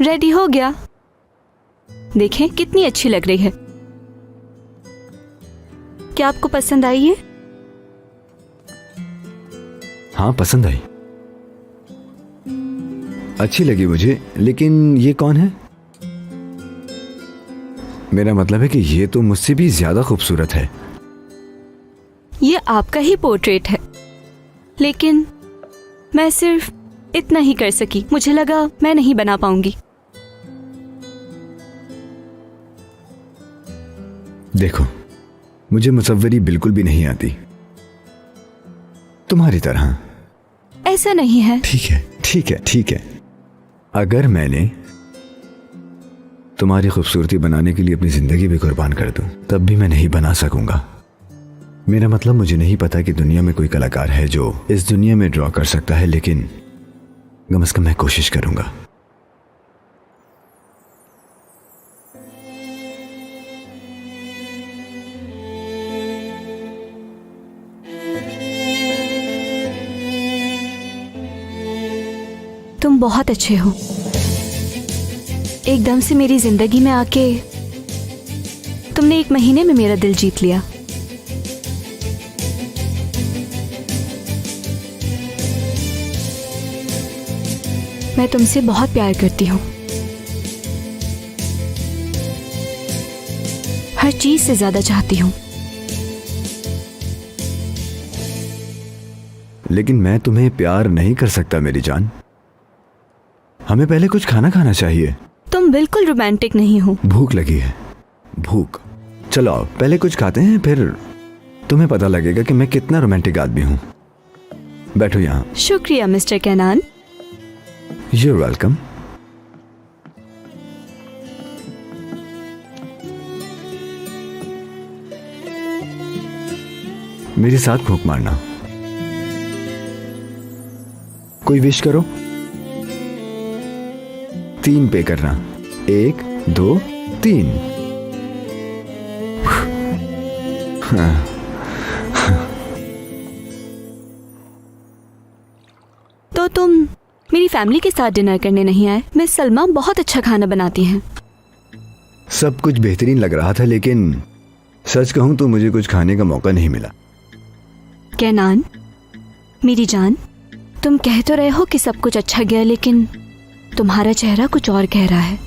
Ready हो गया। देखें कितनी अच्छी लग रही है। क्या आपको पसंद आई है? हाँ पसंद आई, अच्छी लगी मुझे, लेकिन ये कौन है? मेरा मतलब है कि ये तो मुझसे भी ज्यादा खूबसूरत है। ये आपका ही पोर्ट्रेट है, लेकिन मैं सिर्फ इतना ही कर सकी। मुझे लगा मैं नहीं बना पाऊंगी। देखो, मुझे मुसव्वरी बिल्कुल भी नहीं आती, तुम्हारी तरह। ऐसा नहीं है। ठीक है ठीक है ठीक है, अगर मैंने तुम्हारी खूबसूरती बनाने के लिए अपनी जिंदगी भी कुर्बान कर दूं, तब भी मैं नहीं बना सकूंगा। मेरा मतलब, मुझे नहीं पता कि दुनिया में कोई कलाकार है जो इस दुनिया में ड्रॉ कर सकता है, लेकिन कम से कम मैं कोशिश करूंगा। तुम बहुत अच्छे हो। एकदम से मेरी जिंदगी में आके तुमने 1 महीने में मेरा दिल जीत लिया। मैं तुमसे बहुत प्यार करती हूँ, हर चीज से ज्यादा चाहती हूँ। लेकिन मैं तुम्हें प्यार नहीं कर सकता मेरी जान। हमें पहले कुछ खाना खाना चाहिए। तुम बिल्कुल रोमांटिक नहीं हो। भूख लगी है, भूख। चलो पहले कुछ खाते हैं, फिर तुम्हें पता लगेगा कि मैं कितना रोमांटिक आदमी हूँ। बैठो यहाँ। शुक्रिया मिस्टर कैनान। You're welcome. मेरे साथ फूंक मारना। कोई विश करो। 3 पे करना। 1 2 3। तो तुम मेरी फैमिली के साथ डिनर करने नहीं आए? मिस सलमा बहुत अच्छा खाना बनाती हैं। सब कुछ बेहतरीन लग रहा था, लेकिन सच कहूं तो मुझे कुछ खाने का मौका नहीं मिला। कैनान, मेरी जान, तुम कह तो रहे हो कि सब कुछ अच्छा गया, लेकिन तुम्हारा चेहरा कुछ और कह रहा है।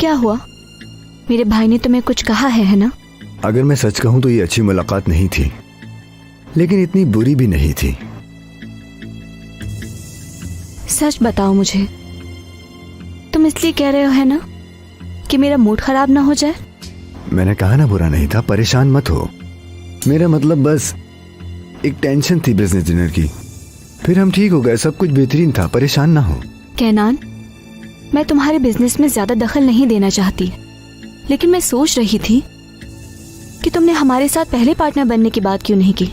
क्या हुआ? मेरे भाई ने तुम्हें कुछ कहा है ना? अगर मैं सच कहूं तो ये अच्छी मुलाकात नहीं थी, लेकिन इतनी बुरी भी नहीं थी। सच बताओ मुझे, तुम इसलिए कह रहे हो है ना कि मेरा मूड खराब ना हो जाए? मैंने कहा ना बुरा नहीं था, परेशान मत हो। मेरा मतलब बस एक टेंशन थी बिजनेस डिनर की, फिर हम ठीक हो गए, सब कुछ बेहतरीन था, परेशान ना हो। कैनान, मैं तुम्हारे बिजनेस में ज्यादा दखल नहीं देना चाहती, लेकिन मैं सोच रही थी कि तुमने हमारे साथ पहले पार्टनर बनने की बात क्यों नहीं की?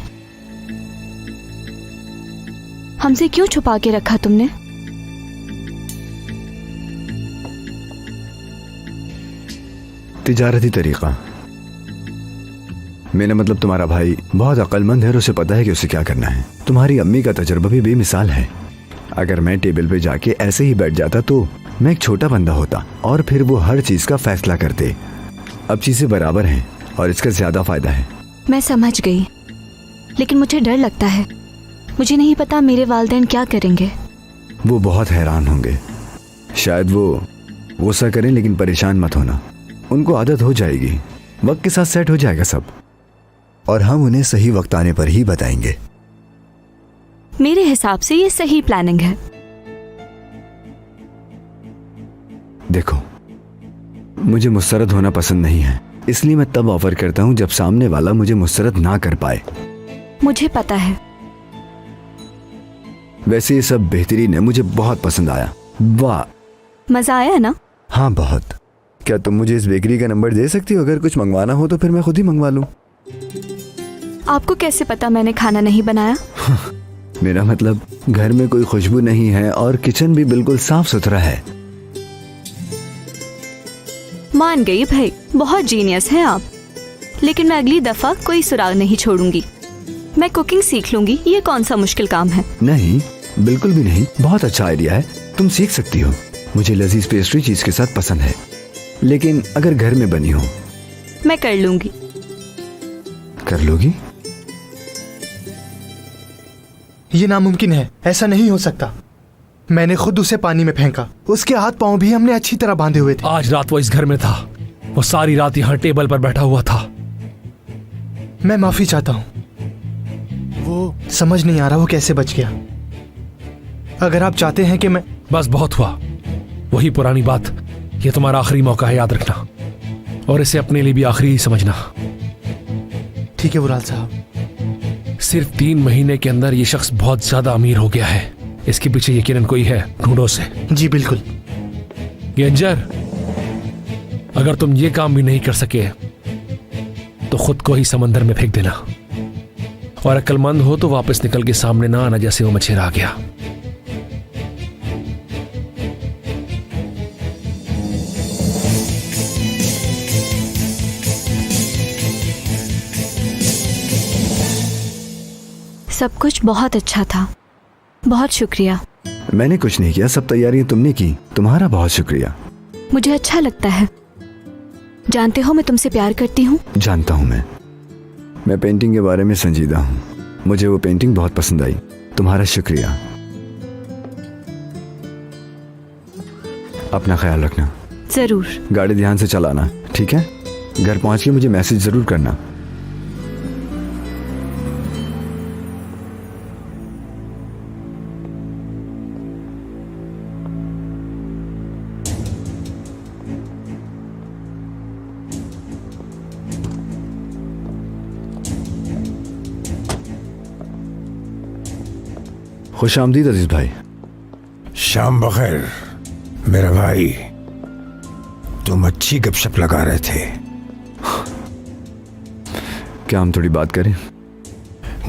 हमसे क्यों छुपा के रखा तुमने? तिजारती तरीका। मेरा मतलब, तुम्हारा भाई बहुत अक्लमंद है और उसे पता है कि उसे क्या करना है। तुम्हारी अम्मी का तजुर्बा भी बेमिसाल है। अगर मैं टेबल पे जाके ऐसे ही बैठ जाता तो मैं एक छोटा बंदा होता और फिर वो हर चीज का फैसला करते। अब चीजें बराबर हैं और इसका ज्यादा फायदा है। मैं समझ गई, लेकिन मुझे डर लगता है। मुझे नहीं पता मेरे वालिदैन क्या करेंगे। वो बहुत हैरान होंगे। शायद वो गुस्सा करें, लेकिन परेशान मत होना, उनको आदत हो जाएगी, वक्त के साथ सेट हो जाएगा सब, और हम उन्हें सही वक्त आने पर ही बताएंगे। मेरे हिसाब से ये सही प्लानिंग है। देखो, मुझे मुस्तरद होना पसंद नहीं है, इसलिए मैं तब ऑफर करता हूं जब सामने वाला मुझे मुस्तरद ना कर पाए। मुझे पता है। वैसे ये सब बेहतरीन है, मुझे बहुत पसंद आया। वाह, मजा आया ना? हाँ बहुत। क्या तुम मुझे इस बेकरी का नंबर दे सकती हो? अगर कुछ मंगवाना हो तो फिर मैं खुद ही मंगवा लूं। आपको कैसे पता मैंने खाना नहीं बनाया? मेरा मतलब, घर में कोई खुशबू नहीं है और किचन भी बिल्कुल साफ सुथरा है। मान गई भाई, बहुत जीनियस हैं आप। लेकिन मैं अगली दफा कोई सुराग नहीं छोड़ूंगी। मैं कुकिंग सीख लूंगी, ये कौन सा मुश्किल काम है। नहीं, बिल्कुल भी नहीं, बहुत अच्छा आइडिया है, तुम सीख सकती हो। मुझे लजीज पेस्ट्री चीज के साथ पसंद है, लेकिन अगर घर में बनी हो। मैं कर लूंगी। कर लोगी? ये नामुमकिन है, ऐसा नहीं हो सकता। मैंने खुद उसे पानी में फेंका, उसके हाथ पांव भी हमने अच्छी तरह बांधे हुए थे। आज रात वो इस घर में था, वो सारी रात यहाँ टेबल पर बैठा हुआ था। मैं माफी चाहता हूँ, वो समझ नहीं आ रहा वो कैसे बच गया। अगर आप चाहते हैं कि मैं... बस बहुत हुआ, वही पुरानी बात। ये तुम्हारा आखिरी मौका है, याद रखना, और इसे अपने लिए भी आखिरी ही समझना। ठीक है वुराल साहब। सिर्फ 3 महीने के अंदर ये शख्स बहुत ज्यादा अमीर हो गया है। इसके पीछे यकीनन कोई है, ढूंढो से। जी बिल्कुल। ये अंजर, अगर तुम ये काम भी नहीं कर सके तो खुद को ही समंदर में फेंक देना, और अक्लमंद हो तो वापस निकल के सामने ना आना जैसे वो मछेरा आ गया। सब कुछ बहुत अच्छा था, बहुत शुक्रिया। मैंने कुछ नहीं किया, सब तैयारियां तुमने की। तुम्हारा बहुत शुक्रिया। मुझे अच्छा लगता है। जानते हो मैं तुमसे प्यार करती हूँ। जानता हूँ मैं पेंटिंग के बारे में संजीदा हूँ। मुझे वो पेंटिंग बहुत पसंद आई। तुम्हारा शुक्रिया। अपना ख्याल रखना। जरूर। गाड़ी ध्यान से चलाना, ठीक है? घर पहुंच के मुझे मैसेज जरूर करना। खुश आमदीद अजीज भाई। शाम बखैर मेरा भाई। तुम अच्छी गपशप लगा रहे थे। क्या हम थोड़ी बात करें?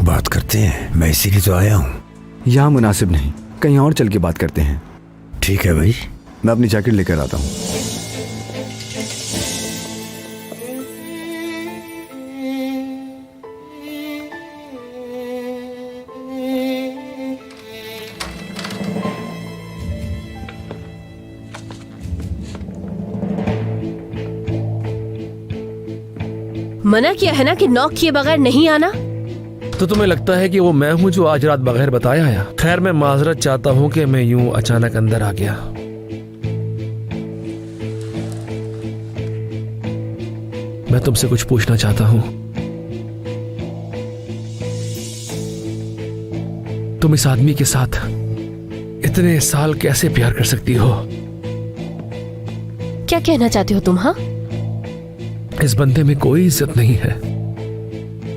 बात करते हैं, मैं इसीलिए तो आया हूँ। यहाँ मुनासिब नहीं, कहीं और चल के बात करते हैं। ठीक है भाई। मैं अपनी जैकेट लेकर आता हूँ। मना किया है ना कि नॉक किए बगैर नहीं आना। तो तुम्हें लगता है कि वो मैं हूं जो आज रात बगैर बताए आया? खैर, मैं माजरत चाहता हूं कि मैं यूं अचानक अंदर आ गया। मैं तुमसे कुछ पूछना चाहता हूं। तुम इस आदमी के साथ इतने साल कैसे प्यार कर सकती हो? क्या कहना चाहते हो तुम? हाँ, इस बंदे में कोई इज्जत नहीं है।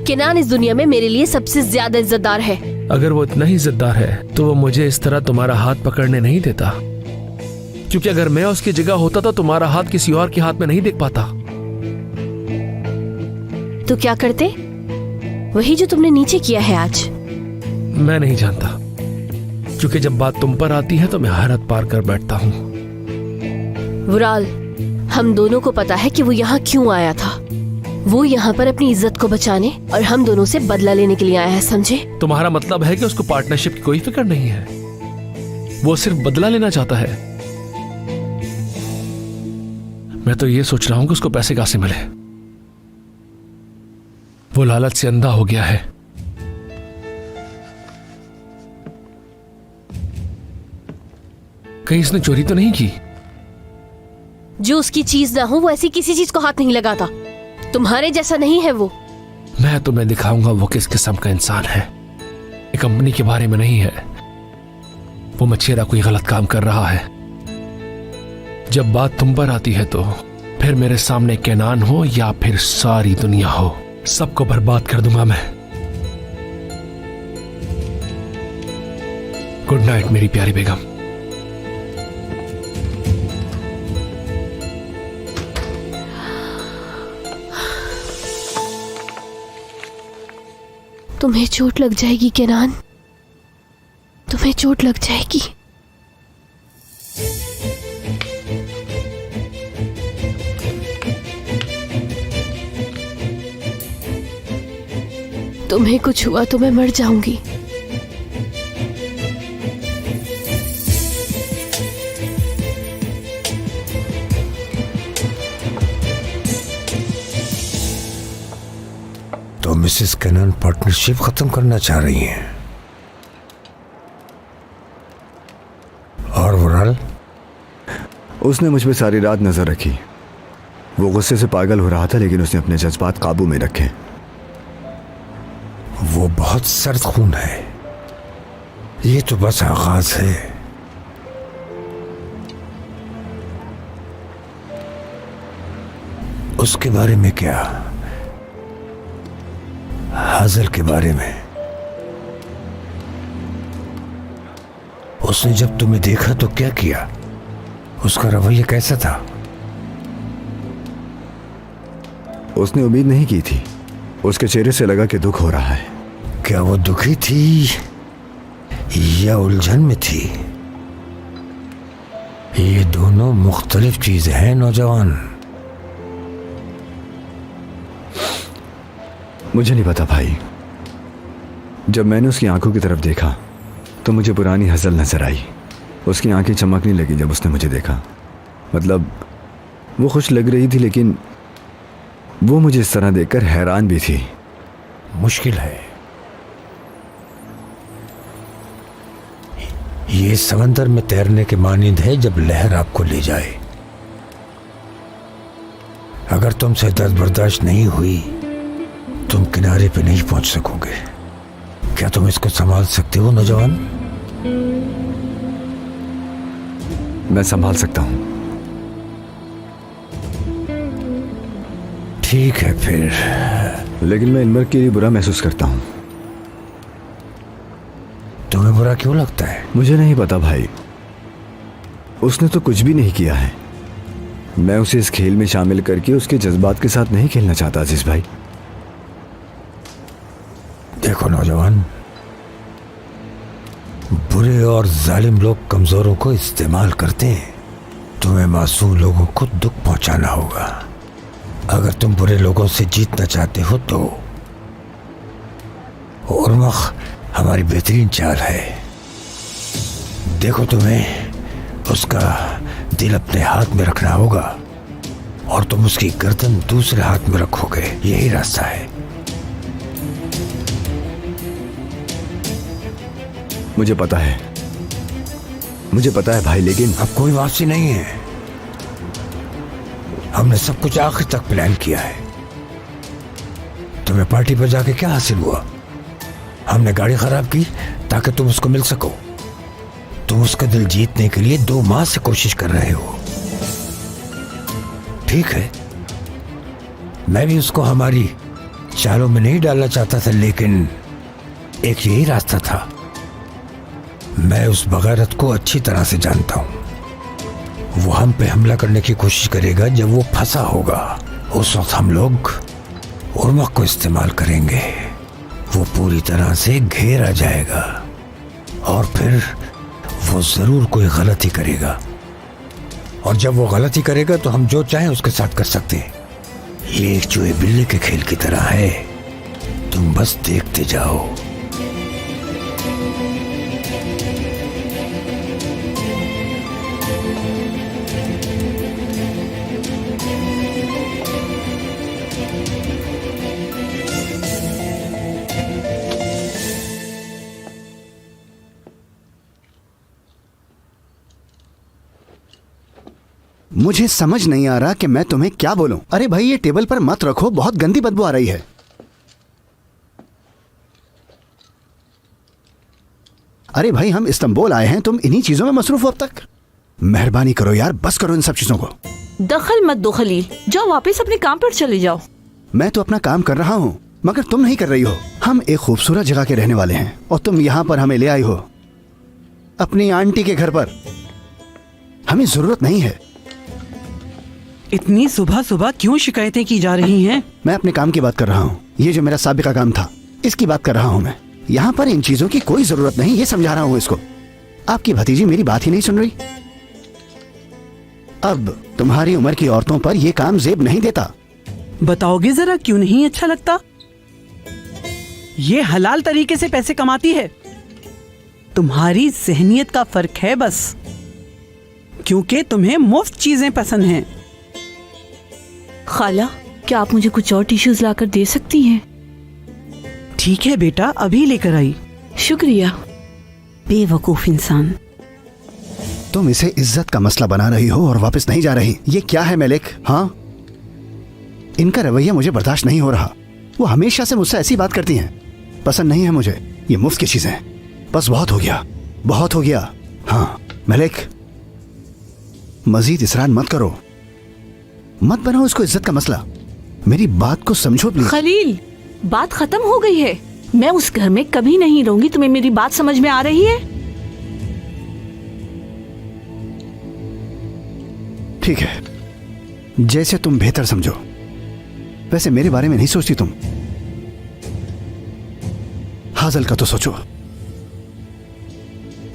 किनान इस दुनिया में मेरे लिए सबसे ज्यादा इज्जतदार है। अगर वो इतना ही इज्जतदार है तो वो मुझे इस तरह तुम्हारा हाथ पकड़ने नहीं देता, क्योंकि अगर मैं उसकी जगह होता तो तुम्हारा हाथ किसी और के हाथ में नहीं देख पाता। तो क्या करते? वही जो तुमने नीचे किया है आज। मैं नहीं जानता, क्योंकि जब बात तुम पर आती है तो मैं हद पार कर बैठता हूँ। वुराल, हम दोनों को पता है कि वो यहाँ क्यों आया था। वो यहाँ पर अपनी इज्जत को बचाने और हम दोनों से बदला लेने के लिए आया है, समझे? तुम्हारा मतलब है कि उसको पार्टनरशिप की कोई फिक्र नहीं है, वो सिर्फ बदला लेना चाहता है। मैं तो ये सोच रहा हूं कि उसको पैसे कहां से मिले। वो लालच से अंधा हो गया है। कहीं इसने चोरी तो नहीं की? जो उसकी चीज ना हो वो ऐसी किसी चीज को हाथ नहीं लगाता। तुम्हारे जैसा नहीं है वो। मैं तुम्हें दिखाऊंगा वो किस किस्म का इंसान है। ये कंपनी के बारे में नहीं है। वो मछेरा कोई गलत काम कर रहा है। जब बात तुम पर आती है तो फिर मेरे सामने कैनान हो या फिर सारी दुनिया हो, सबको बर्बाद कर दूंगा मैं। गुड नाइट मेरी प्यारी बेगम। तुम्हें चोट लग जाएगी कैनान, तुम्हें चोट लग जाएगी। तुम्हें कुछ हुआ तो मैं मर जाऊंगी। तो मिसेस कनन पार्टनरशिप खत्म करना चाह रही हैं। और वराल? उसने मुझ पे सारी रात नजर रखी। वो गुस्से से पागल हो रहा था, लेकिन उसने अपने जज्बात काबू में रखे। वो बहुत सर्द खून है। ये तो बस आगाज है। उसके बारे में क्या? हाजिर के बारे में। उसने जब तुम्हें देखा तो क्या किया? उसका रवैया कैसा था? उसने उम्मीद नहीं की थी। उसके चेहरे से लगा कि दुख हो रहा है। क्या वो दुखी थी या उलझन में थी? ये दोनों मुख्तलिफ चीजें हैं नौजवान। मुझे नहीं पता भाई। जब मैंने उसकी आंखों की तरफ देखा तो मुझे पुरानी हज़ल नजर आई। उसकी आंखें चमकने लगी जब उसने मुझे देखा। मतलब वो खुश लग रही थी, लेकिन वो मुझे इस तरह देखकर हैरान भी थी। मुश्किल है। ये समंदर में तैरने के मानिंद है जब लहर आपको ले जाए। अगर तुमसे दर्द बर्दाश्त नहीं हुई, तुम किनारे पे नहीं पहुंच सकोगे। क्या तुम इसको संभाल सकते हो नौजवान? मैं संभाल सकता हूं। ठीक है फिर। लेकिन मैं इनवर के लिए बुरा महसूस करता हूं। तुम्हें बुरा क्यों लगता है? मुझे नहीं पता भाई। उसने तो कुछ भी नहीं किया है। मैं उसे इस खेल में शामिल करके उसके जज्बात के साथ नहीं खेलना चाहता अजीज भाई। देखो नौजवान, बुरे और जालिम लोग कमजोरों को इस्तेमाल करते हैं। तुम्हें मासूम लोगों को दुख पहुंचाना होगा। अगर तुम बुरे लोगों से जीतना चाहते हो तो उर्मख हमारी बेहतरीन चाल है। देखो, तुम्हें उसका दिल अपने हाथ में रखना होगा और तुम उसकी गर्दन दूसरे हाथ में रखोगे। यही रास्ता है। मुझे पता है भाई, लेकिन अब कोई वापसी नहीं है। हमने सब कुछ आखिर तक प्लान किया है। तुम्हें पार्टी पर जाके क्या हासिल हुआ? हमने गाड़ी खराब की ताकि तुम उसको मिल सको। तुम उसका दिल जीतने के लिए 2 माह से कोशिश कर रहे हो। ठीक है, मैं भी उसको हमारी चालों में नहीं डालना चाहता था, लेकिन एक यही रास्ता था। मैं उस बगैरत को अच्छी तरह से जानता हूं। वो हम पे हमला करने की कोशिश करेगा जब वो फंसा होगा। उस वक्त हम लोग उर्मक को इस्तेमाल करेंगे। वो पूरी तरह से घेर आ जाएगा और फिर वो जरूर कोई गलती करेगा। और जब वो गलती करेगा तो हम जो चाहें उसके साथ कर सकते हैं। ये एक चूहे बिल्ली के खेल की तरह है। तुम बस देखते जाओ। मुझे समझ नहीं आ रहा कि मैं तुम्हें क्या बोलूं। अरे भाई, ये टेबल पर मत रखो, बहुत गंदी बदबू आ रही है। अरे भाई, हम इस्तांबुल आए हैं, तुम इन्हीं चीजों में मसरूफ हो अब तक। मेहरबानी करो यार, बस करो इन सब चीजों को। दखल मत दो खलील, जाओ वापस अपने काम पर चले जाओ। मैं तो अपना काम कर रहा हूँ, मगर तुम नहीं कर रही हो। हम एक खूबसूरत जगह के रहने वाले हैं और तुम यहाँ पर हमें ले आई हो अपनी आंटी के घर पर। हमें जरूरत नहीं है। इतनी सुबह सुबह क्यों शिकायतें की जा रही हैं? मैं अपने काम की बात कर रहा हूँ। ये जो मेरा साबिका काम था, इसकी बात कर रहा हूँ मैं। यहाँ पर इन चीजों की कोई जरूरत नहीं, ये समझा रहा हूँ इसको। आपकी भतीजी मेरी बात ही नहीं सुन रही। अब तुम्हारी उम्र की औरतों पर यह काम जेब नहीं देता। बताओगे जरा क्यों नहीं अच्छा लगता? ये हलाल तरीके से पैसे कमाती है। तुम्हारी जहनियत का फर्क है बस, क्योंकि तुम्हें मुफ्त चीजें पसंद हैं। खाला, क्या आप मुझे कुछ और टिश्यूज लाकर दे सकती हैं? ठीक है बेटा, अभी लेकर आई। शुक्रिया। बेवकूफ इंसान। तुम इसे इज्जत का मसला बना रही हो और वापस नहीं जा रही। ये क्या है मलिक? हाँ, इनका रवैया मुझे बर्दाश्त नहीं हो रहा। वो हमेशा से मुझसे ऐसी बात करती हैं। पसंद नहीं है मुझे ये मुफ्त की चीजें। बस बहुत हो गया, बहुत हो गया। हाँ मलिक, मजीद इसरार मत करो, मत बनाओ इसको इज्जत का मसला। मेरी बात को समझो प्लीज। खलील, बात खत्म हो गई है। मैं उस घर में कभी नहीं रहूंगी। तुम्हें मेरी बात समझ में आ रही है? ठीक है, जैसे तुम बेहतर समझो। वैसे मेरे बारे में नहीं सोचती तुम। हाजल का तो सोचो।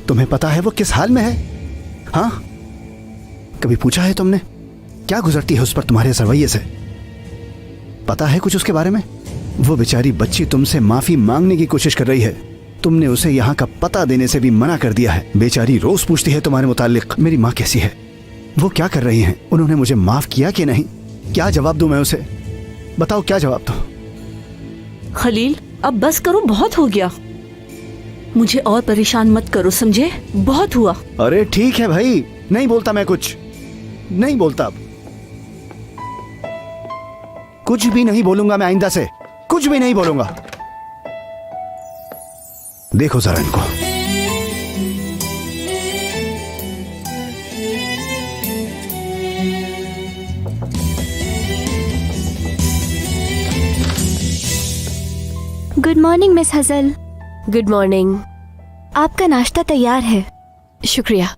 तुम्हें पता है वो किस हाल में है? हाँ, कभी पूछा है तुमने क्या गुजरती है उस पर तुम्हारे रवैये से? पता है कुछ उसके बारे में? वो बेचारी बच्ची तुमसे माफी मांगने की कोशिश कर रही है। तुमने उसे यहाँ का पता देने से भी मना कर दिया है। बेचारी रोज पूछती है तुम्हारे मुतालिक, मेरी माँ कैसी है, वो क्या कर रही हैं, उन्होंने मुझे माफ किया कि नहीं। क्या जवाब दूं मैं उसे? बताओ क्या जवाब दूं? खलील, अब बस करो, बहुत हो गया। मुझे और परेशान मत करो, समझे? बहुत हुआ। अरे ठीक है भाई, नहीं बोलता मैं, कुछ नहीं बोलता। अब कुछ भी नहीं बोलूंगा मैं, आइंदा से कुछ भी नहीं बोलूंगा। देखो जरा इनको। Good morning miss Hazel. Good morning. आपका नाश्ता तैयार है। शुक्रिया।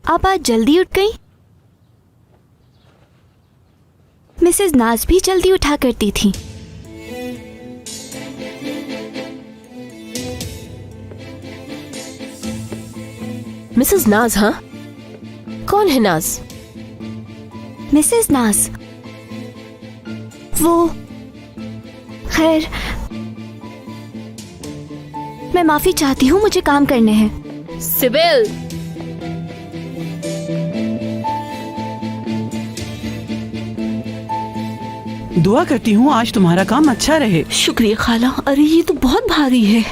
आप आज जल्दी उठ गई? मिसेज नाज भी जल्दी उठा करती थी। मिसेस नाज? हाँ, कौन है नाज? मिसेज नाज वो, खैर मैं माफी चाहती हूँ, मुझे काम करने हैं। सिबिल, दुआ करती हूँ आज तुम्हारा काम अच्छा रहे। शुक्रिया खाला। अरे ये तो बहुत भारी है।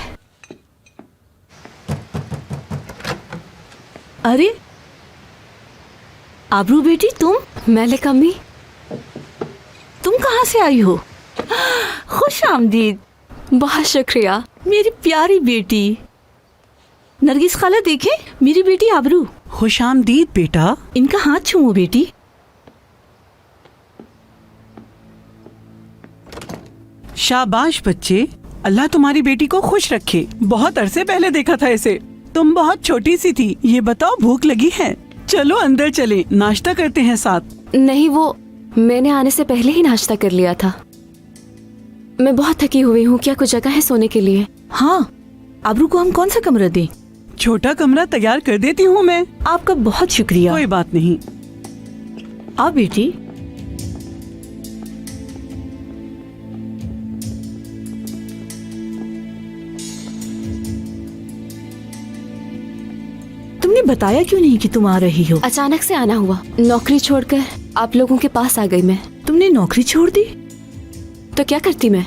अरे आबरू बेटी, तुम? मलिक अम्मी, तुम कहाँ से आई हो? खुश आमदीद। बहुत शुक्रिया। मेरी प्यारी बेटी। नरगिस खाला देखे, मेरी बेटी आबरू। खुश आमदीद बेटा। इनका हाथ छूओ बेटी। शाबाश बच्चे, अल्लाह तुम्हारी बेटी को खुश रखे। बहुत अरसे पहले देखा था इसे, तुम बहुत छोटी सी थी। ये बताओ भूख लगी है? चलो अंदर चले, नाश्ता करते हैं साथ। नहीं, वो मैंने आने से पहले ही नाश्ता कर लिया था। मैं बहुत थकी हुई हूँ। क्या कुछ जगह है सोने के लिए? हाँ, आबरू को हम कौन सा कमरा दें? छोटा कमरा तैयार कर देती हूँ मैं। आपका बहुत शुक्रिया। कोई बात नहीं। आओ बेटी। तुमने बताया क्यों नहीं कि तुम आ रही हो? अचानक से आना हुआ। नौकरी छोड़कर आप लोगों के पास आ गई मैं। तुमने नौकरी छोड़ दी? तो क्या करती मैं?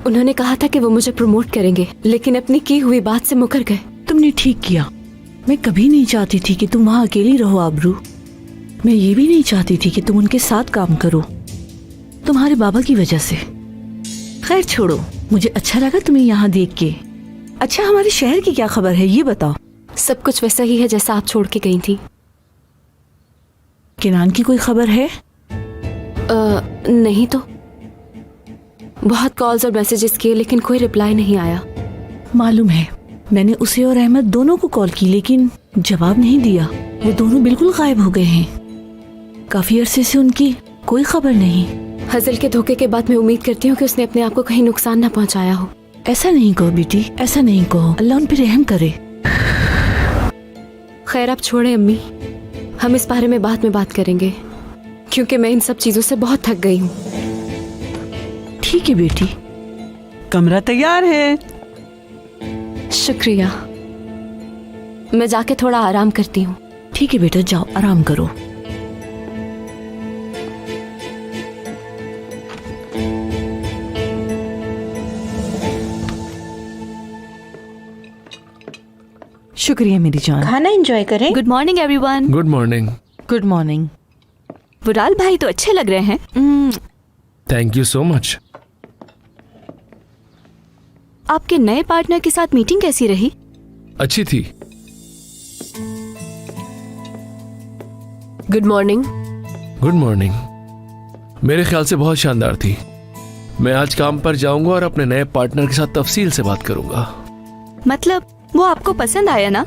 उन्होंने कहा था कि वो मुझे प्रमोट करेंगे, लेकिन अपनी की हुई बात से मुकर गए। तुमने ठीक किया। मैं कभी नहीं चाहती थी कि तुम वहाँ अकेली रहो आबरू। मैं ये भी नहीं चाहती थी कि तुम उनके साथ काम करो, तुम्हारे बाबा की वजह से। खैर छोड़ो, मुझे अच्छा लगा तुम्हें यहाँ देख के। अच्छा, हमारे शहर की क्या खबर है ये बताओ? सब कुछ वैसा ही है जैसा आप छोड़ के गई थी। किनान की कोई खबर है? नहीं तो। बहुत कॉल्स और मैसेजेस किए लेकिन कोई रिप्लाई नहीं आया। मालूम है, मैंने उसे और अहमद दोनों को कॉल की लेकिन जवाब नहीं दिया। वो दोनों बिल्कुल गायब हो गए हैं। काफी अरसे से उनकी कोई खबर नहीं। हजल के धोखे के बाद मैं उम्मीद करती हूँ कि उसने अपने आप को कहीं नुकसान न पहुँचाया हो। ऐसा नहीं कहो बेटी, ऐसा नहीं कहो। अल्लाह उन पर रहम करे। खैर आप छोड़े अम्मी, हम इस बारे में बाद में बात करेंगे, क्योंकि मैं इन सब चीजों से बहुत थक गई हूँ। ठीक है बेटी। कमरा तैयार है। शुक्रिया। मैं जाके थोड़ा आराम करती हूँ। ठीक है बेटा, जाओ आराम करो। शुक्रिया मेरी जान। खाना एंजॉय करें। Good morning everyone. Good morning. Good morning. वुराल भाई तो अच्छे लग रहे हैं। Thank you so much. आपके नए पार्टनर के साथ मीटिंग कैसी रही? अच्छी थी। Good morning. Good morning. मेरे ख्याल से बहुत शानदार थी। मैं आज काम पर जाऊंगा और अपने नए पार्टनर के साथ तफसील से बात करूंगा। मतलब वो आपको पसंद आया ना?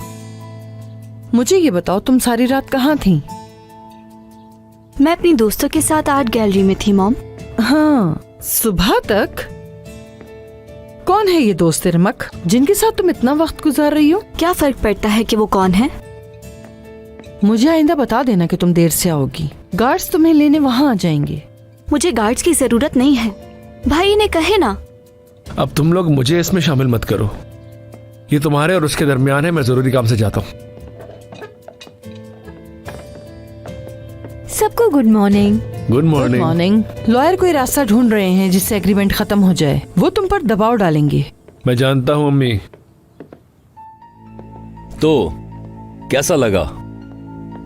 मुझे ये बताओ तुम सारी रात कहाँ थी? मैं अपनी दोस्तों के साथ आर्ट गैलरी में थी मॉम। हाँ, सुबह तक? कौन है ये दोस्त इरमक जिनके साथ तुम इतना वक्त गुजार रही हो? क्या फर्क पड़ता है कि वो कौन है? मुझे आइंदा बता देना कि तुम देर से आओगी। गार्ड्स तुम्हें लेने वहाँ आ जाएंगे। मुझे गार्ड्स की जरूरत नहीं है, भाई ने कहे ना। अब तुम लोग मुझे इसमें शामिल मत करो। ये तुम्हारे और उसके दरमियान है। मैं जरूरी काम से जाता हूँ। सबको good morning. Good good morning. Morning. Lawyer कोई रास्ता ढूंढ रहे हैं जिससे एग्रीमेंट खत्म हो जाए। वो तुम पर दबाव डालेंगे। मैं जानता हूँ अम्मी। तो कैसा लगा?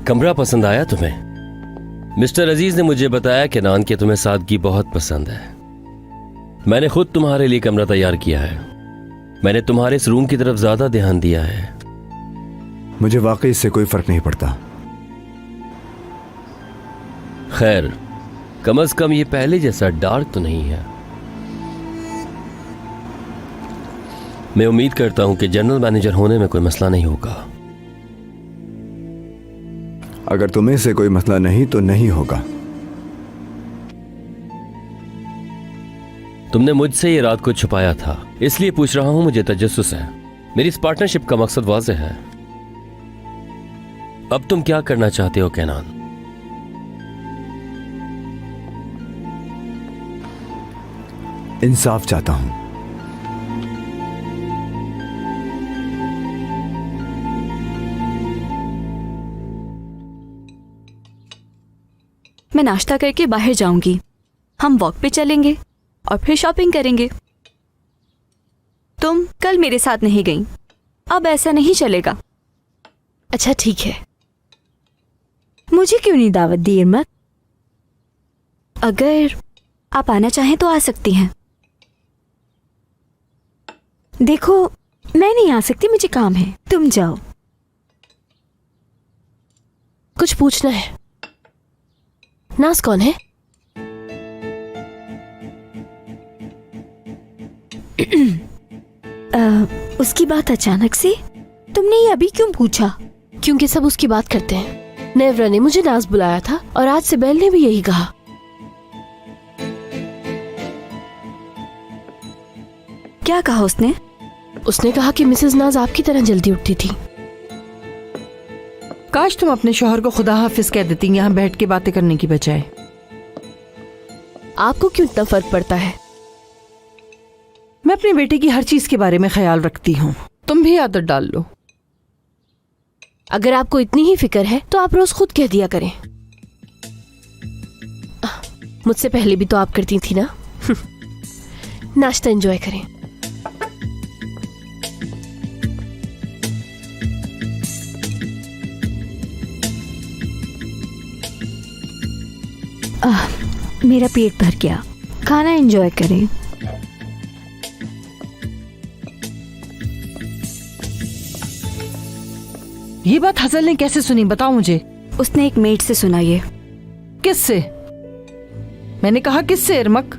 कमरा पसंद आया तुम्हें? मिस्टर अजीज ने मुझे बताया कि नान के तुम्हें सादगी बहुत पसंद है। मैंने खुद तुम्हारे लिए कमरा तैयार किया है। मैंने तुम्हारे इस रूम की तरफ ज्यादा ध्यान दिया है। मुझे वाकई इससे कोई फर्क नहीं पड़ता। खैर, कम से कम ये पहले जैसा डार्क तो नहीं है। मैं उम्मीद करता हूं कि जनरल मैनेजर होने में कोई मसला नहीं होगा। अगर तुम्हें से कोई मसला नहीं तो नहीं होगा। तुमने मुझसे ये रात को छुपाया था, इसलिए पूछ रहा हूं। मुझे तजस्सुस है। मेरी इस पार्टनरशिप का मकसद वाज़ेह है। अब तुम क्या करना चाहते हो कैनान? इंसाफ चाहता हूं। मैं नाश्ता करके बाहर जाऊंगी। हम वॉक पे चलेंगे और फिर शॉपिंग करेंगे। तुम कल मेरे साथ नहीं गई, अब ऐसा नहीं चलेगा। अच्छा ठीक है। मुझे क्यों नहीं दावत दी इरमक? अगर आप आना चाहें तो आ सकती हैं। देखो, मैं नहीं आ सकती, मुझे काम है। तुम जाओ। कुछ पूछना है। नाज कौन है? उसकी बात अचानक से? तुमने ये अभी क्यों पूछा? क्योंकि सब उसकी बात करते हैं। नेवरा ने मुझे नाज बुलाया था और आज सिबेल ने भी यही कहा। क्या कहा उसने? उसने कहा कि मिसेस नाज आपकी तरह जल्दी उठती थी। काश तुम अपने शौहर को खुदा हाफिज कह देती यहाँ बैठ के बातें करने की बजाय। आपको क्यों इतना फर्क पड़ता है? मैं अपने बेटे की हर चीज के बारे में ख्याल रखती हूँ। तुम भी आदत डाल लो। अगर आपको इतनी ही फिक्र है तो आप रोज खुद कह दिया करें। मुझसे पहले भी तो आप करती थी ना। नाश्ता एंजॉय करें। मेरा पेट भर गया, खाना एंजॉय करें। ये बात हसल ने कैसे सुनी, बताओ मुझे। उसने एक मेड से सुना। ये किससे? मैंने कहा किससे इरमक?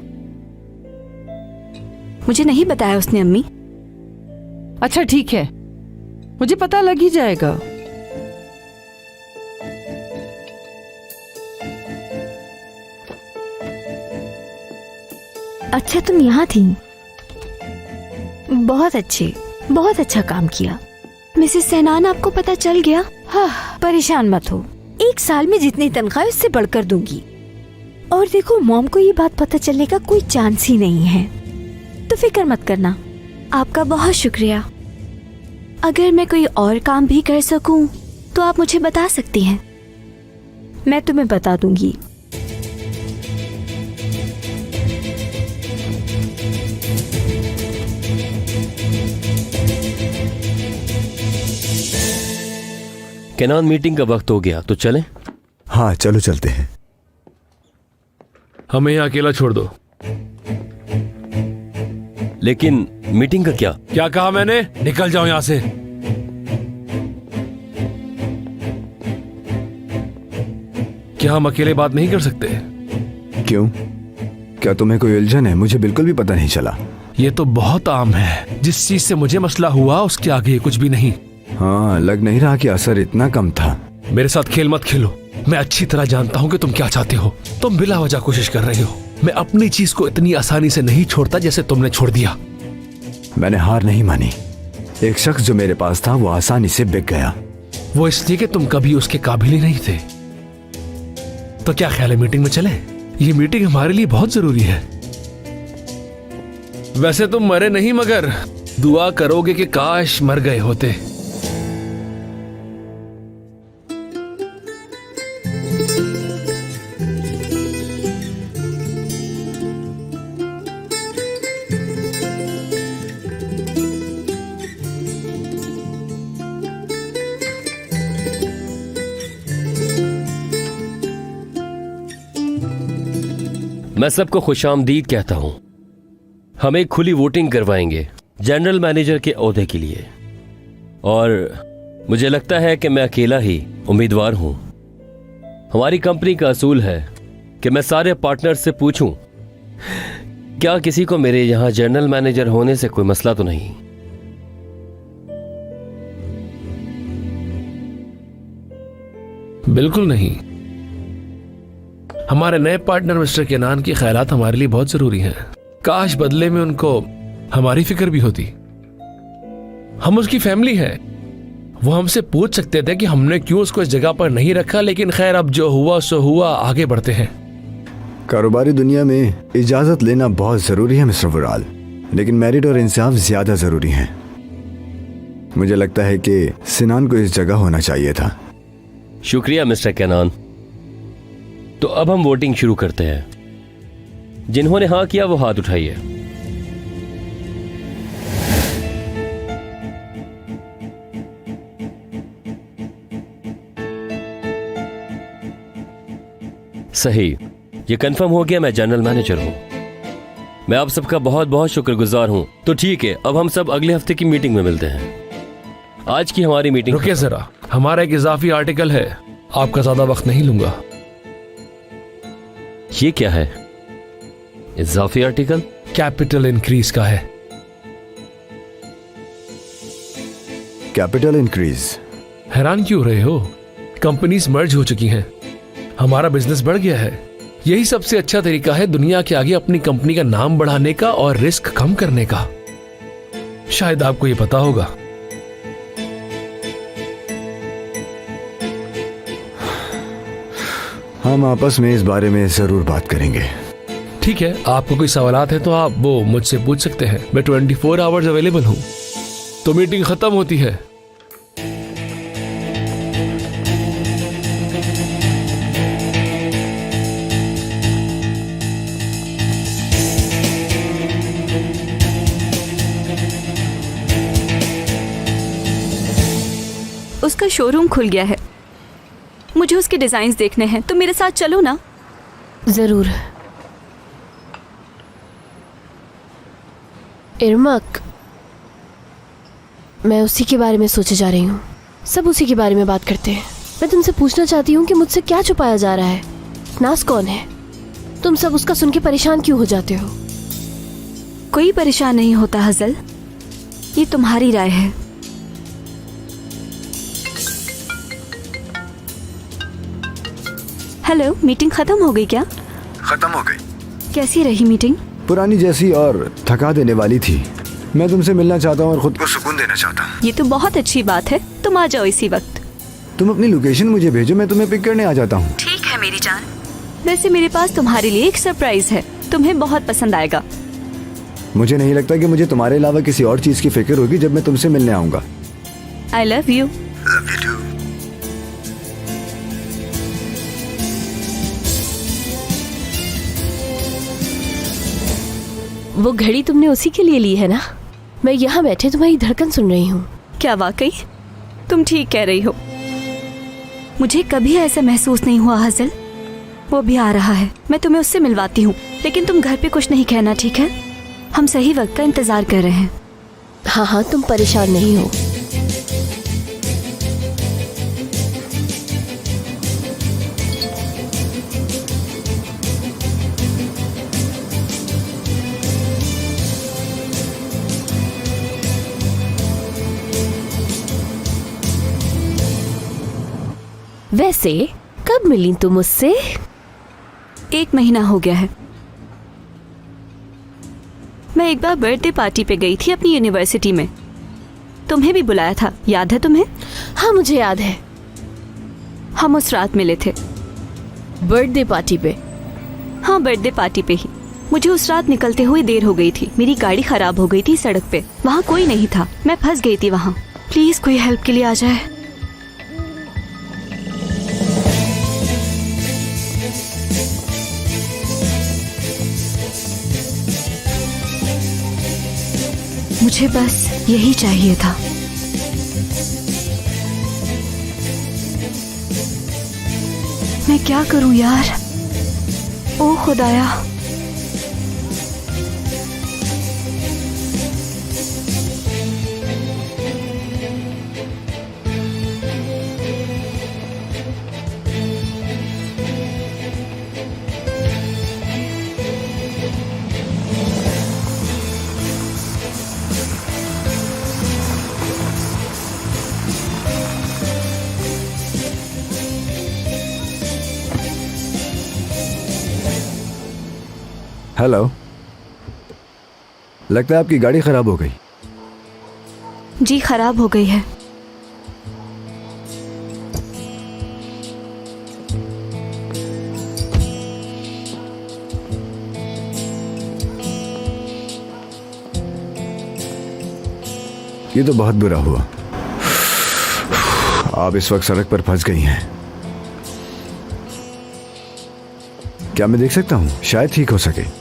मुझे नहीं बताया उसने अम्मी। अच्छा ठीक है, मुझे पता लग ही जाएगा। अच्छा तुम यहाँ थी? बहुत अच्छे, बहुत अच्छा काम किया। मिसेस सेनान, आपको पता चल गया? हाँ, परेशान मत हो, 1 साल में जितनी तनख्वाह उससे बढ़कर दूंगी। और देखो, मॉम को ये बात पता चलने का कोई चांस ही नहीं है, तो फिक्र मत करना। आपका बहुत शुक्रिया। अगर मैं कोई और काम भी कर सकूं तो आप मुझे बता सकती हैं, मैं तुम्हें बता दूंगी। केनान, मीटिंग का वक्त हो गया, तो चलें? हाँ चलो चलते हैं। हमें यहाँ अकेला छोड़ दो। लेकिन मीटिंग का क्या? क्या कहा मैंने? निकल जाओ यहाँ से। क्या हम अकेले बात नहीं कर सकते? क्यों? क्या तुम्हें कोई उलझन है? मुझे बिल्कुल भी पता नहीं चला। ये तो बहुत आम है। जिस चीज से मुझे मसला हुआ उसके आगे कुछ भी नहीं। हाँ, लग नहीं रहा कि असर इतना कम था। मेरे साथ खेल मत खेलो। मैं अच्छी तरह जानता हूँ कि तुम क्या चाहते हो। तुम बिला वजह कोशिश कर रहे हो। मैं अपनी चीज को इतनी आसानी से नहीं छोड़ता जैसे तुमने छोड़ दिया। मैंने हार नहीं मानी। एक शख्स जो मेरे पास था वो आसानी से बिक गया। वो इसलिए कि तुम कभी उसके काबिल ही नहीं थे। तो क्या ख्याल है मीटिंग में चले? ये मीटिंग हमारे लिए बहुत जरूरी है। वैसे तुम मरे नहीं, मगर दुआ करोगे कि काश मर गए होते। मैं सबको खुशामदीद कहता हूं। हम एक खुली वोटिंग करवाएंगे जनरल मैनेजर के ओहदे के लिए, और मुझे लगता है कि मैं अकेला ही उम्मीदवार हूं। हमारी कंपनी का असूल है कि मैं सारे पार्टनर से पूछूं, क्या किसी को मेरे यहां जनरल मैनेजर होने से कोई मसला तो नहीं? बिल्कुल नहीं। हमारे नए पार्टनर मिस्टर केनान की ख्यालात हमारे लिए बहुत जरूरी हैं। काश बदले में उनको हमारी फिक्र भी होती। हम उसकी फैमिली है। वो हमसे पूछ सकते थे कि हमने क्यों उसको इस जगह पर नहीं रखा, लेकिन खैर अब जो हुआ सो हुआ, आगे बढ़ते हैं। कारोबारी दुनिया में इजाजत लेना बहुत जरूरी है मिस्टर वुराल, लेकिन मेरिट और इंसाफ ज्यादा जरूरी है। मुझे लगता है कि सिनान को इस जगह होना चाहिए था। शुक्रिया मिस्टर केनान। तो अब हम वोटिंग शुरू करते हैं। जिन्होंने हाँ किया वो हाथ उठाइए। सही, ये कंफर्म हो गया, मैं जनरल मैनेजर हूं। मैं आप सबका बहुत बहुत शुक्रगुजार हूं। तो ठीक है, अब हम सब अगले हफ्ते की मीटिंग में मिलते हैं। आज की हमारी मीटिंग। रुकिए जरा, हमारा एक इजाफी आर्टिकल है, आपका ज्यादा वक्त नहीं लूंगा। ये क्या है? इजाफी आर्टिकल? कैपिटल इंक्रीज का है। Capital increase? हैरान क्यों रहे हो? कंपनीज मर्ज हो चुकी हैं, हमारा बिजनेस बढ़ गया है। यही सबसे अच्छा तरीका है दुनिया के आगे अपनी कंपनी का नाम बढ़ाने का और रिस्क कम करने का। शायद आपको ये पता होगा। हम आपस में इस बारे में जरूर बात करेंगे। ठीक है, आपको कोई सवालात है तो आप वो मुझसे पूछ सकते हैं। मैं 24 आवर्स अवेलेबल हूं। तो मीटिंग खत्म होती है। उसका शोरूम खुल गया है, मुझे उसके डिजाइन्स देखने हैं। तुम मेरे साथ चलो ना। जरूर। इरमक, मैं उसी के बारे में सोचे जा रही हूँ। सब उसी के बारे में बात करते हैं। मैं तुमसे पूछना चाहती हूँ कि मुझसे क्या छुपाया जा रहा है? नाज कौन है? तुम सब उसका सुन के परेशान क्यों हो जाते हो? कोई परेशान नहीं होता हजल, ये तुम्हारी राय है। हेलो, मीटिंग खत्म हो गई क्या? खत्म हो गई। कैसी रही मीटिंग? पुरानी जैसी और थका देने वाली थी। मैं तुमसे मिलना चाहता हूँ और खुद को सुकून देना चाहता हूँ। ये तो बहुत अच्छी बात है, तुम आ जाओ इसी वक्त। तुम अपनी लोकेशन मुझे भेजो, मैं तुम्हें पिक करने आ जाता हूँ। ठीक है मेरी जान। वैसे मेरे पास तुम्हारे लिए एक सरप्राइज है, तुम्हें बहुत पसंद आएगा। मुझे नहीं लगता कि मुझे तुम्हारे अलावा किसी और चीज की फिक्र होगी जब मैं तुमसे मिलने आऊंगा। I love you. Love you too. वो घड़ी तुमने उसी के लिए ली है ना? मैं यहाँ बैठे तुम्हारी धड़कन सुन रही हूँ। क्या वाकई? तुम ठीक कह रही हो। मुझे कभी ऐसा महसूस नहीं हुआ हसल। वो भी आ रहा है, मैं तुम्हें उससे मिलवाती हूँ, लेकिन तुम घर पे कुछ नहीं कहना, ठीक है? हम सही वक्त का इंतजार कर रहे हैं। हाँ हाँ, तुम परेशान नहीं हो। वैसे कब मिली तुम उससे? 1 महीना हो गया है। मैं एक बार बर्थडे पार्टी पे गई थी अपनी यूनिवर्सिटी में। तुम्हें भी बुलाया था, याद है तुम्हें? हाँ मुझे याद है। हम उस रात मिले थे। बर्थडे पार्टी पे? हाँ, बर्थडे पार्टी पे ही। मुझे उस रात निकलते हुए देर हो गई थी। मेरी गाड़ी खराब हो गई थी सड़क पे। वहाँ कोई नहीं था, मैं फंस गई थी वहाँ। प्लीज कोई हेल्प के लिए आ जाए। मुझे बस यही चाहिए था। मैं क्या करूं यार? ओ खुदाया। हेलो, लगता है आपकी गाड़ी खराब हो गई। जी खराब हो गई है। ये तो बहुत बुरा हुआ। आप इस वक्त सड़क पर फंस गई हैं। क्या मैं देख सकता हूं? शायद ठीक हो सके।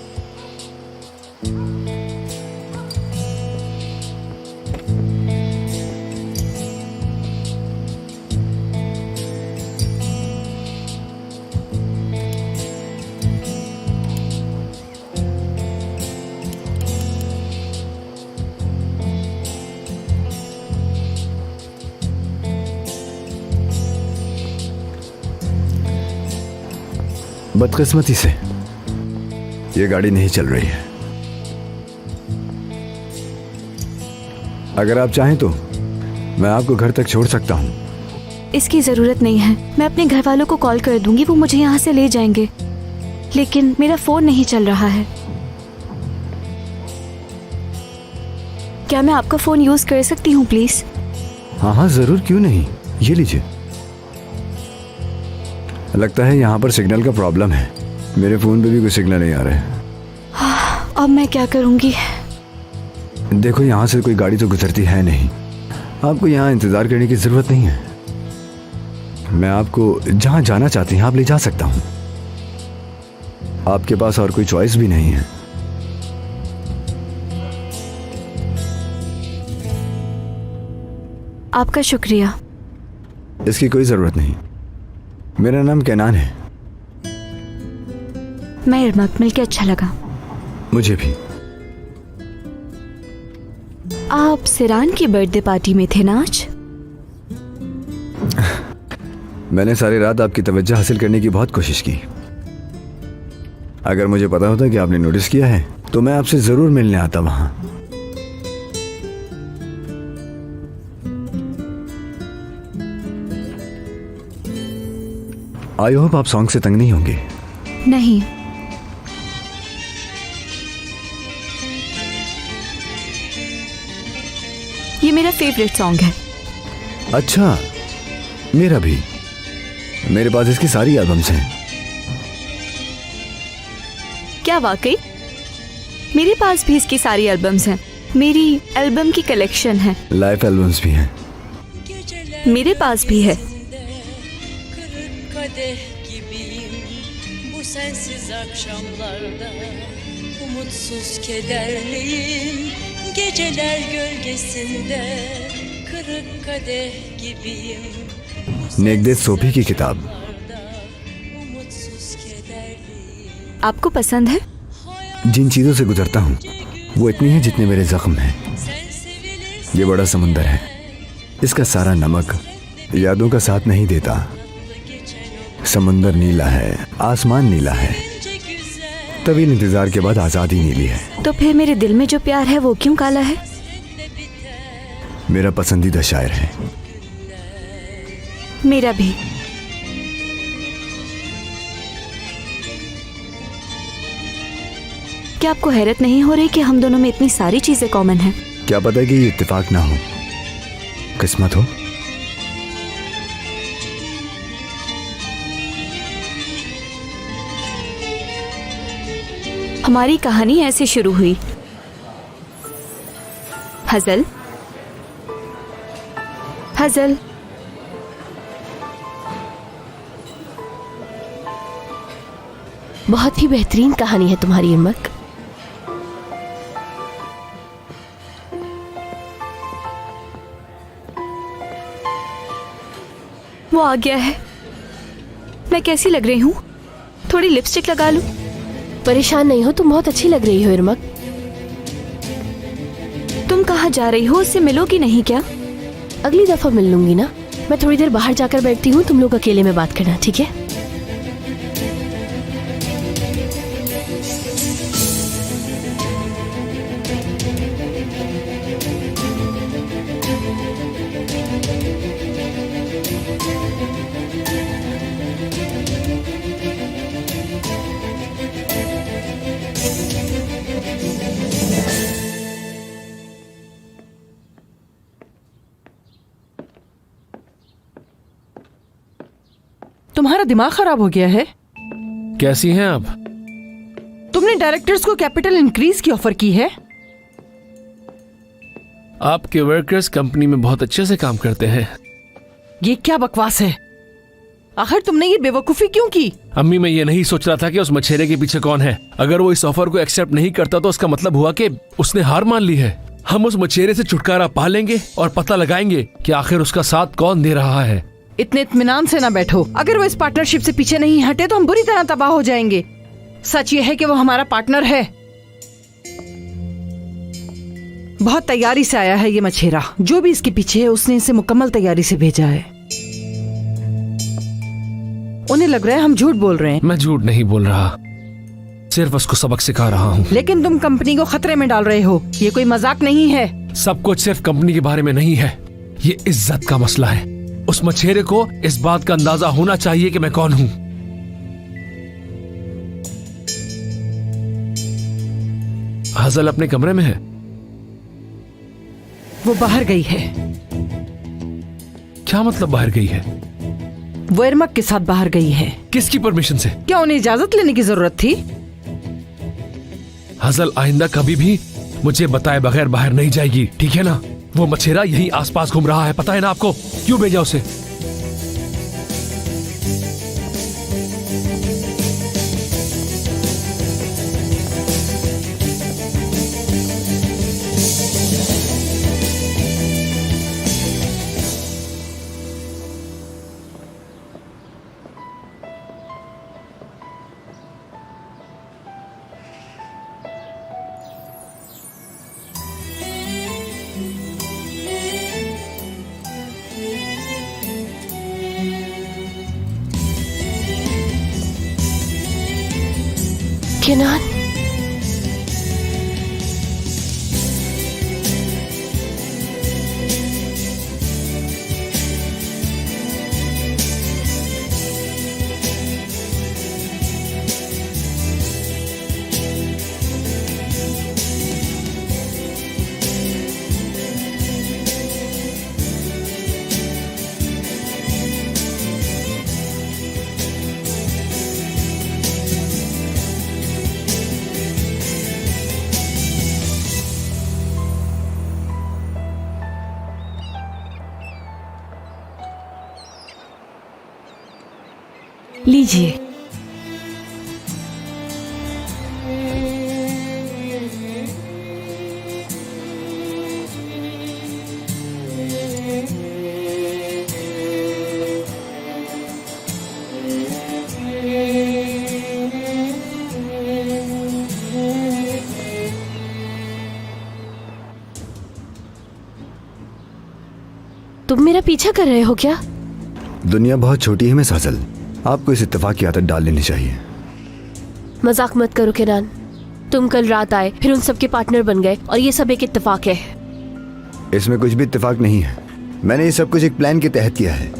बदकिस्मती से ये गाड़ी नहीं चल रही है। अगर आप चाहें तो मैं आपको घर तक छोड़ सकता हूं। इसकी जरूरत नहीं है। मैं अपने घर वालों को कॉल कर दूंगी, वो मुझे यहाँ से ले जाएंगे। लेकिन मेरा फोन नहीं चल रहा है। क्या मैं आपका फोन यूज कर सकती हूँ प्लीज? हाँ हाँ जरूर, क्यों नहीं। ये लीजिए। लगता है यहाँ पर सिग्नल का प्रॉब्लम है। मेरे फोन पे भी कोई सिग्नल नहीं आ रहा है। अब मैं क्या करूँगी? देखो, यहाँ से कोई गाड़ी तो गुजरती है नहीं। आपको यहाँ इंतजार करने की जरूरत नहीं है। मैं आपको जहाँ जाना चाहती हैं आप ले जा सकता हूँ। आपके पास और कोई चॉइस भी नहीं है। आपका शुक्रिया। इसकी कोई जरूरत नहीं। मेरा नाम कैनान है। मैं इरमा, मिलके अच्छा लगा। मुझे भी। आप सिरान की बर्थडे पार्टी में थे ना आज? मैंने सारी रात आपकी तवज्जो हासिल करने की बहुत कोशिश की। अगर मुझे पता होता कि आपने नोटिस किया है तो मैं आपसे जरूर मिलने आता वहां। आई होप आप सॉन्ग से तंग नहीं होंगे। नहीं। ये मेरा फेवरेट सॉन्ग है। अच्छा, मेरा भी। मेरे पास इसकी सारी एल्बम्स हैं। क्या वाकई? मेरे पास भी इसकी सारी एल्बम्स हैं। मेरी एल्बम की कलेक्शन है। लाइव एल्बम्स भी हैं। मेरे पास भी है। Bu sensiz akşamlarda umutsuz kederliyim, geceler gölgesinde kırık kadeh gibiyim. नेगदे सोफी की किताब। umutsuz kederliyim. आपको पसंद है? जिन चीजों से गुजरता हूँ वो इतनी है जितने मेरे जख्म हैं। Sen sevilirsin ये बड़ा समुंदर है, इसका सारा नमक यादों का साथ नहीं देता। geçen o समुंदर नीला है, आसमान नीला है, gece güzel तवील इंतजार के बाद आजादी नीली है। तो फिर मेरे दिल में जो प्यार है वो क्यों काला है? senle biter मेरा पसंदीदा शायर है। मेरा भी। क्या आपको हैरत नहीं हो रही कि हम दोनों में इतनी सारी चीजें कॉमन हैं? क्या पता कि ये इत्तेफाक ना हो, किस्मत हो। हमारी कहानी ऐसे शुरू हुई। हजल, हजल, बहुत ही बेहतरीन कहानी है तुम्हारी इमक। वो आ गया है। मैं कैसी लग रही हूँ? थोड़ी लिपस्टिक लगा लूं? परेशान नहीं हो, तुम बहुत अच्छी लग रही हो इरमक। तुम कहाँ जा रही हो? उससे मिलोगी नहीं क्या? अगली दफा मिल लूंगी ना। मैं थोड़ी देर बाहर जाकर बैठती हूँ, तुम लोग अकेले में बात करना, ठीक है? तुम्हारा दिमाग खराब हो गया है? कैसी हैं आप? तुमने डायरेक्टर्स को कैपिटल इंक्रीज की ऑफर की है? आपके वर्कर्स कंपनी में बहुत अच्छे से काम करते हैं। ये क्या बकवास है? आखिर तुमने ये बेवकूफी क्यों की? अम्मी, मैं ये नहीं सोच रहा था कि उस मछेरे के पीछे कौन है। अगर वो इस ऑफर को एक्सेप्ट नहीं करता तो उसका मतलब हुआ कि उसने हार मान ली है। हम उस मछेरे से छुटकारा पा लेंगे और पता लगाएंगे कि आखिर उसका साथ कौन दे रहा है। इतने इत्मीनान से ना बैठो। अगर वो इस पार्टनरशिप से पीछे नहीं हटे तो हम बुरी तरह तबाह हो जाएंगे। सच ये है कि वो हमारा पार्टनर है। बहुत तैयारी से आया है ये मछेरा। जो भी इसके पीछे है उसने इसे मुकम्मल तैयारी से भेजा है। उन्हें लग रहा है हम झूठ बोल रहे हैं। मैं झूठ नहीं बोल रहा, सिर्फ उसको सबक सिखा रहा हूँ। लेकिन तुम कंपनी को खतरे में डाल रहे हो। ये कोई मजाक नहीं है। सब कुछ सिर्फ कंपनी के बारे में नहीं है, ये इज्जत का मसला है। उस मछेरे को इस बात का अंदाजा होना चाहिए कि मैं कौन हूं। हजल अपने कमरे में है। वो बाहर गई है। क्या मतलब बाहर गई है? वो इरमक के साथ बाहर गई है। किसकी परमिशन से? क्या उन्हें इजाजत लेने की जरूरत थी? हजल आइंदा कभी भी मुझे बताए बगैर बाहर नहीं जाएगी, ठीक है ना? वो मछेरा यहीं आसपास घूम रहा है, पता है ना आपको? क्यों भेजा उसे? केनान, लीजिए। तुम मेरा पीछा कर रहे हो क्या? दुनिया बहुत छोटी है मिस हासिल, आपको इस इत्तेफाक की आदत डाल लेनी चाहिए। मजाक मत करो किरान। तुम कल रात आए, फिर उन सबके पार्टनर बन गए और ये सब एक इत्तेफाक है। इसमें कुछ भी इत्तेफाक नहीं है। मैंने ये सब कुछ एक प्लान के तहत किया है।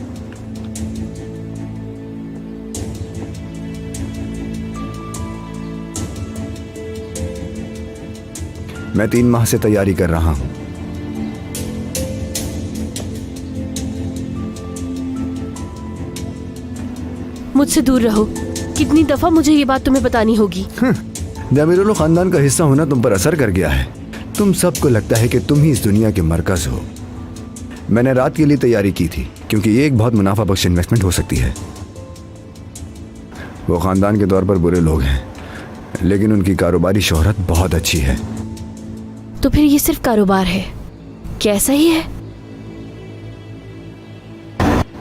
मैं 3 माह से तैयारी कर रहा हूं। मुझसे दूर रहो। कितनी दफा मुझे ये बात तुम्हें बतानी होगी? जमीरुल खानदान का हिस्सा होना तुम पर असर कर गया है। तुम सबको लगता है कि तुम ही इस दुनिया के मरकज हो। मैंने रात के लिए तैयारी की थी क्योंकि ये एक बहुत मुनाफा बख्श इन्वेस्टमेंट हो सकती है। वो खानदान के तौर पर बुरे लोग हैं, लेकिन उनकी कारोबारी शोहरत बहुत अच्छी है। तो फिर ये सिर्फ कारोबार है, कैसा ही है?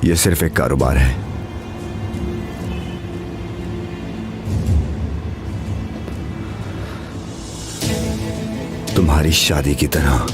ये सिर्फ एक कारोबार है। तुम्हारी शादी की तरह।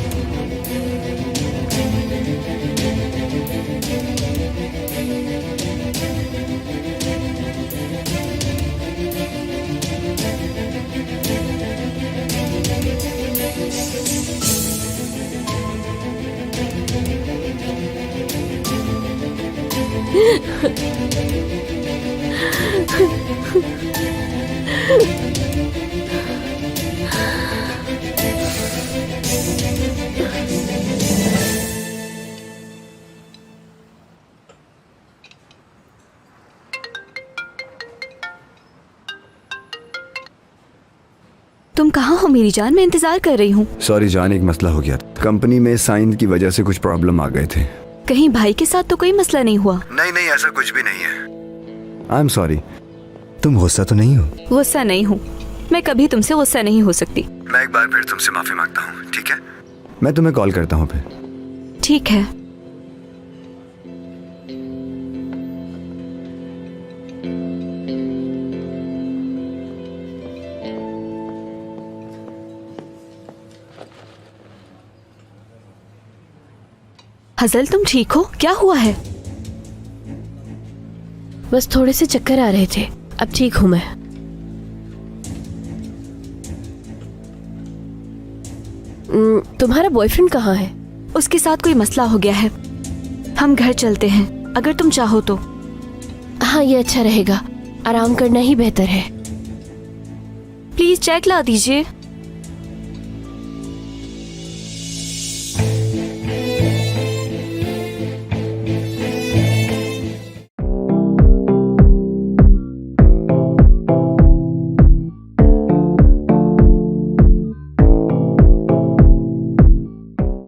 तुम कहाँ हो मेरी जान? मैं इंतजार कर रही हूँ। सॉरी जान, एक मसला हो गया। कंपनी में साइन की वजह से कुछ प्रॉब्लम आ गए थे। कहीं भाई के साथ तो कोई मसला नहीं हुआ? नहीं, ऐसा कुछ भी नहीं है। I am sorry. तुम गुस्सा तो नहीं हो? गुस्सा नहीं हूँ, मैं कभी तुमसे गुस्सा नहीं हो सकती। मैं एक बार फिर तुमसे माफी मांगता हूँ, ठीक है? मैं तुम्हें कॉल करता हूँ फिर। ठीक है। हजल, तुम ठीक हो? क्या हुआ है? बस थोड़े से चक्कर आ रहे थे, अब ठीक हूं मैं। तुम्हारा बॉयफ्रेंड कहाँ है? उसके साथ कोई मसला हो गया है। हम घर चलते हैं अगर तुम चाहो तो। हाँ, ये अच्छा रहेगा। आराम करना ही बेहतर है। प्लीज चेक ला दीजिए।